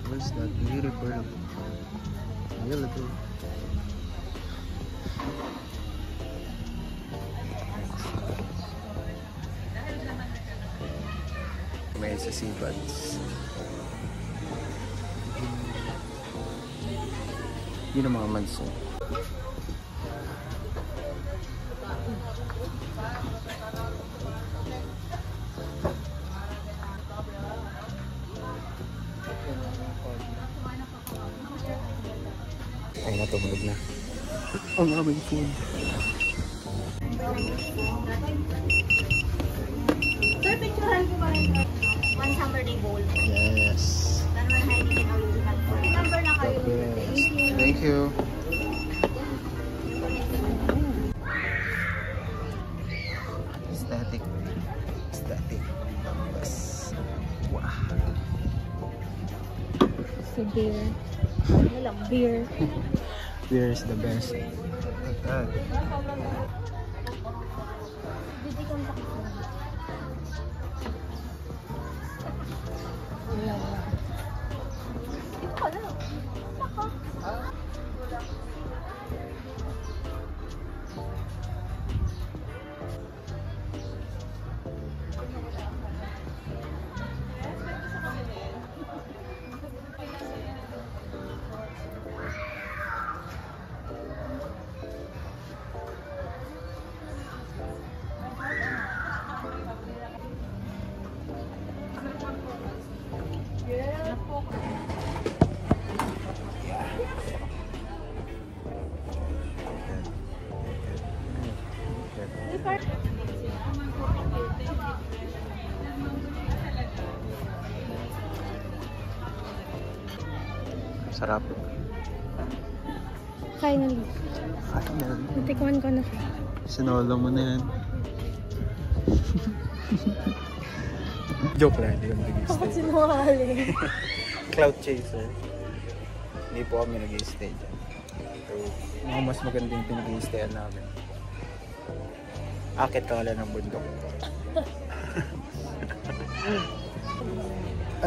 What's that beautiful? Yellow too. May sa seabuds. Yun ang mga manso. Ay, natulog na. Ang aming food. Sir, picturehan ko ba rin? One Saturday bowl. Yes. Then one Heineken original. Number na kayo. Yes. Thank you. Aesthetic. Aesthetic. Yes. Wow. So beer. Ano lang, beer. Beer is the best. Like that. Didi kang pakisama. Ito ka na. Naka. Sarap. Finally. Final. Natikman ko na. Sinolo mo na yan. Joke lang, hindi kami nag-i-stay. Bakit sinungaling? Cloud chaser. Hindi po kami nag-i-stay dyan. So, mga mas maganda yung pinag-i-stayan namin. Akit ka wala ng bundok.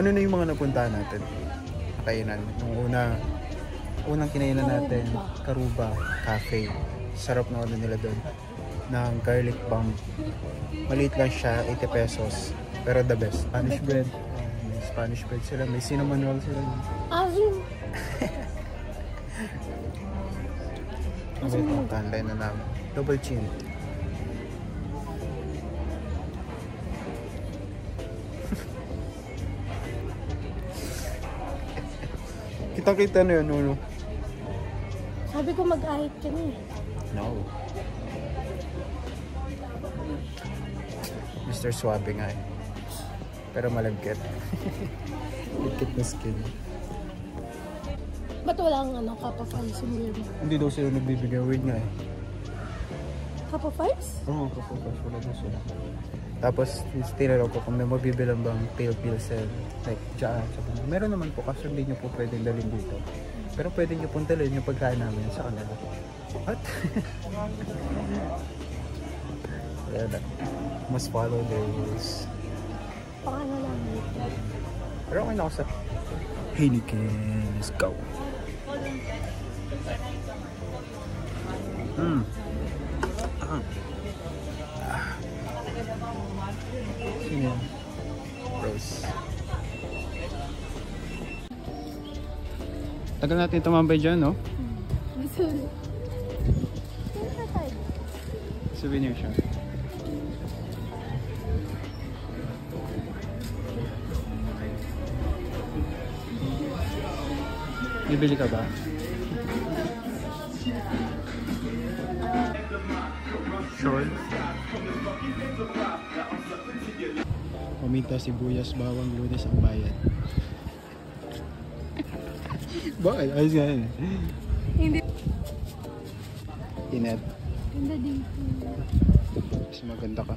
Ano na yung mga napuntahan natin? Kainan. Yung unang kinainan natin, Karuba Cafe. Sarap na ano nila doon. Ng garlic bomb. Maliit lang siya, 80 pesos. Pero the best. Spanish bread. May Spanish bread sila. May cinnamon roll sila. Azul. Okay, pangkanlay na namin. Double chin. Kita-kita na yun, Nuno. Sabi ko mag-ahit ka na eh. No. Mr. Suabe nga eh. Pero malagkit. Lagkit na skin. Ba't walang cup of ice yung beer mo? Hindi daw sila nagbibigay. Weird nga eh. Cup of ice? Oo, kapag wala daw sila. Tapos, tinanong ko kung may mabibilang bang pale pilsen. Like, dyan. Meron naman po kasi hindi nyo po pwedeng dalhin dito. Pero pwede nyo pong dalhin yung pagkain namin sa kanila. What? Kaya na. Must follow their rules. Paano lang dito? Pero okay na ako sa Heineken. Let's go. Sino yan? Rose. Tagal natin tumambay dyan, no? Sorry. Souvenir siya. Bibili ka ba? Sure. Paminta, sibuyas, bawang, lunes ang bayad. Bakit? Ayos nga yun. Hindi. Inat. Ganda dito. Mas maganda ka.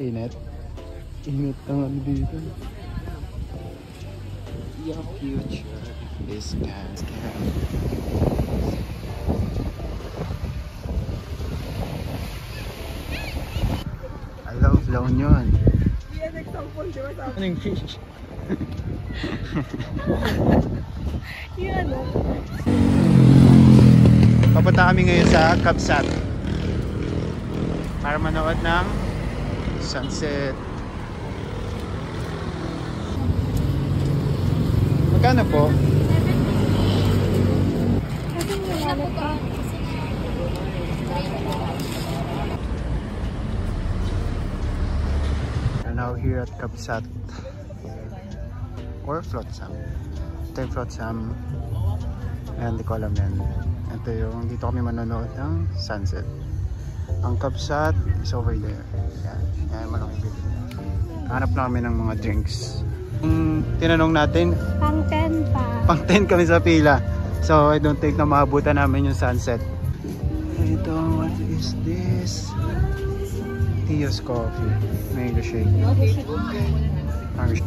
Inat. Inat ang ano dito. your future is cast. I love La Union. Yan, example, di ba sabi? Ano yung fish? Yan, no? Papunta kami ngayon sa Kabsat para manood ng sunset. Magkano po? We're now here at Kabsat or Flotsam. Ito yung Flotsam. Ayan, di ko alam yan. Ito yung dito kami manonood ng sunset. Ang Kabsat is over there. Ayan, ayan malaking building. Hanap na kami ng mga drinks. Tinanong natin, Pang 10 pa. pang 10 kami sa pila. So I don't think na maabutan namin yung sunset. Ito, what is this? Tio's Coffee. Mango shake. Mango shake.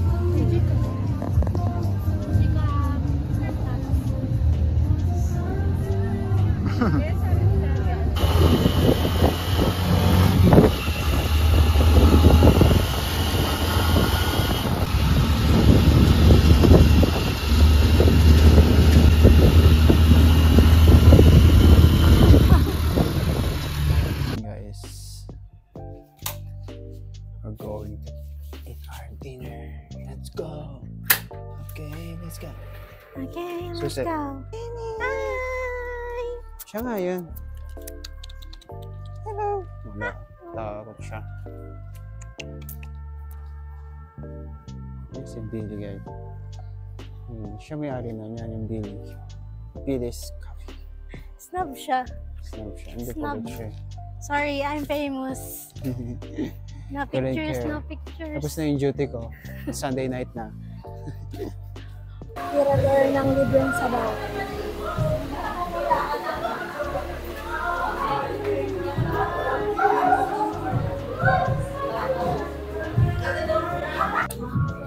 Guys, we're going to eat our dinner. Let's go. Okay, let's go. Okay, let's Susi. go. Hi! Siya nga yun. Hello. Wala. Takot siya. Yan si Billy, guys. Siya may-ari na niya, yung Billy. Billy's Coffee. Snub siya. Snap siya. Hindi Snub. po siya. Sorry, I'm famous. No Walang pictures, care. no pictures. Tapos na yung duty ko. Sunday night na. Tirador ng libreng sabaw.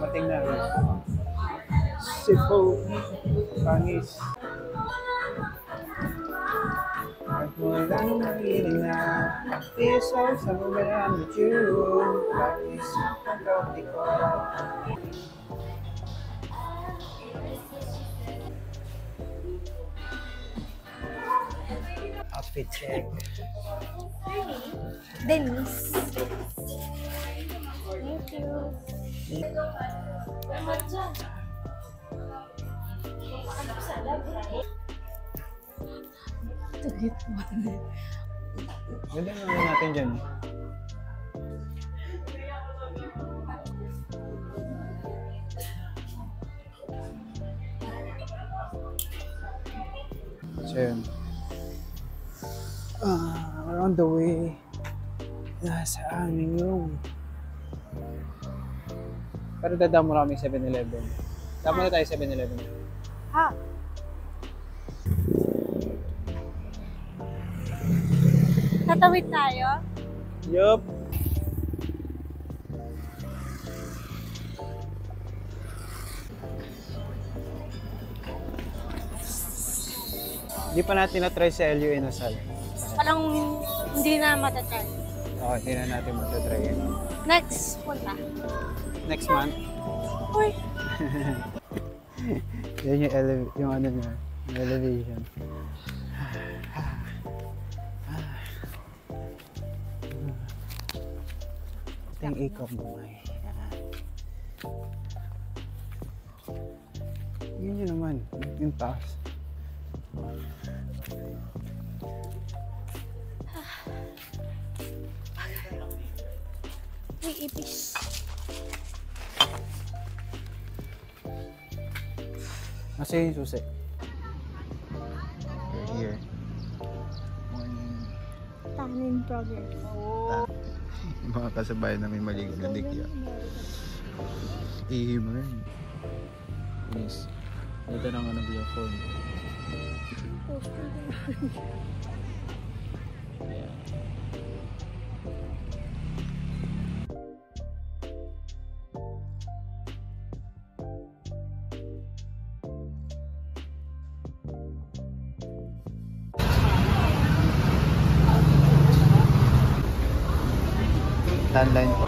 Mating na. Sipo. Pangis. At walang mahiling na piso sa bumerang with you. Pangis ang kapi ko. Outfit check. Denise. Thank you. Tugit mo. Ganda naman natin dyan. So yun. We're on the way. Nasa aming room. Pero dadaan mo kami 7-Eleven. Damo na tayo 7-Eleven. Ha? Tatawid tayo? Yup. Hindi pa natin na-try sa LU Inasal. Parang hindi na matatry. Okay, hindi na natin matatry yun. Next, punta. Next month. Uy! Yan yung ano niya, yung elevation. Ito yung ikot mo, May. Yun yun naman, yung taas. Uy, ipis. Nasa yung susi. We're here. Morning. Tannin progress. Mga kasabay na may maligo na dikya. Ihim rin. Yes. Ito ng ano via phone. Poster din. Yeah. Landline po.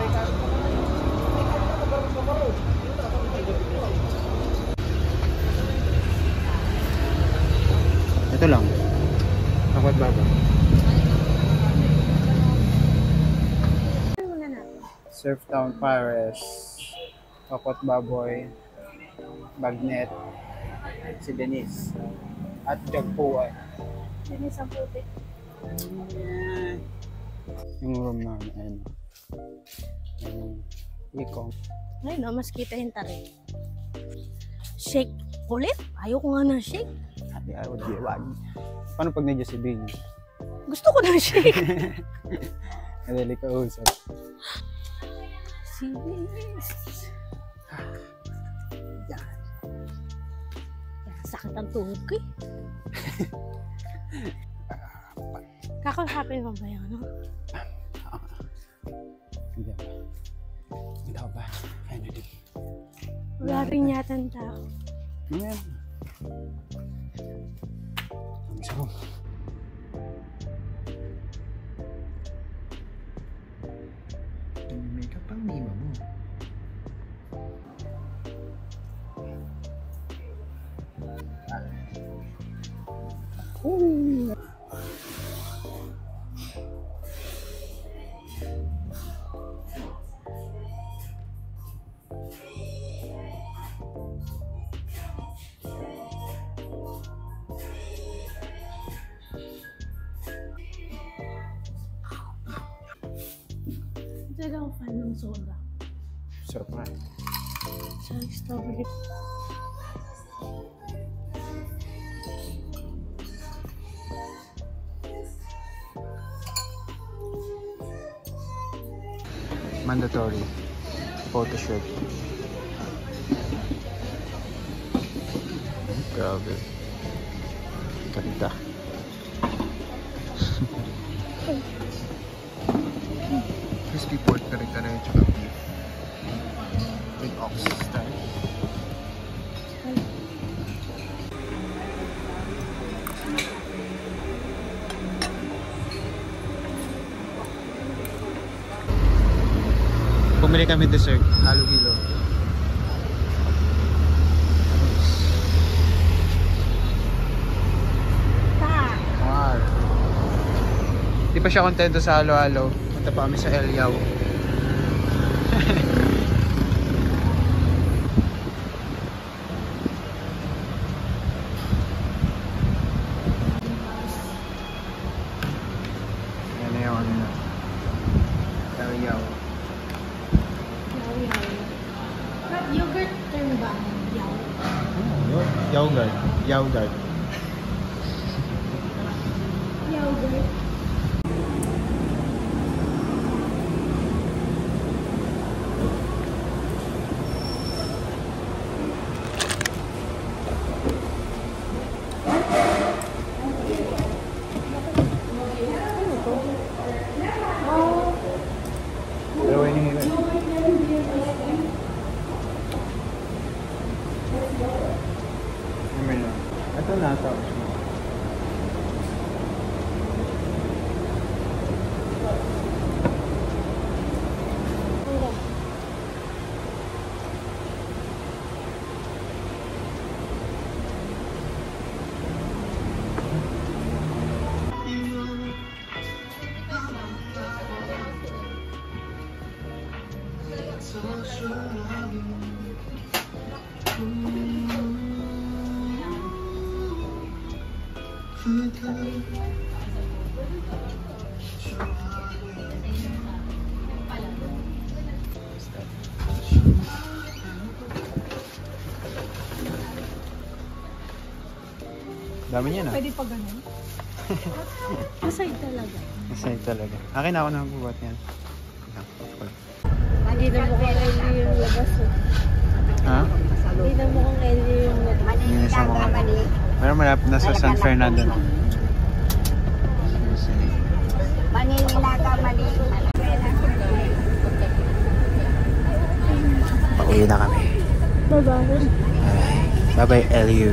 Ito lang. Akwat baba. Surf Town Paris. Akwat baboy. Bagnet. Si Denise. At Jagpuan. Denise ang puti. Yung room namin. Ayun. Ikong. Ngayon no, mas kita yung tarik. Shake ulit? Ayoko nga ng shake. I would be wag. Paano pag nandiyan si Bing? Gusto ko ng shake. Madali ka usap. Sis. Yan. Sakit ang tuhod ko eh. Kakausapin mo ba yun, ano? Hindi ba? Hindi ako ba? Finally. Wala rin yata ang tao. Ngayon. Ang sarap. May makeup ang mima mo. Talaga ako fan ng soda. Sarap nga. Sa strawberry. Mandatory photo shoot. Grabe. Ganda. Crispy pork kare-kare tsaka beef. With ox style. Pumili kami dessert, halo-hilo. Wow. Di pa siya kontento sa halo-halo. Punta pa kami sa El Yao. Yan na yung ano na. El Yao. Yogurt term ba? Yaw. Yogurt. Yogurt. Yogurt. Pero anyway. Ito na ito. Dami niya na. Pwede pa ganun? Masay talaga. Masaya talaga. Akin ako na bubuhat yan. Hindi na mukhang Ellie yung labas. Ha? Hindi na mukhang Ellie yung labas. Yun isa mo. Pero malapit na sa San Fernando na. Maninilaga, Pauwi na kami. Bye-bye. Bye-bye, LU.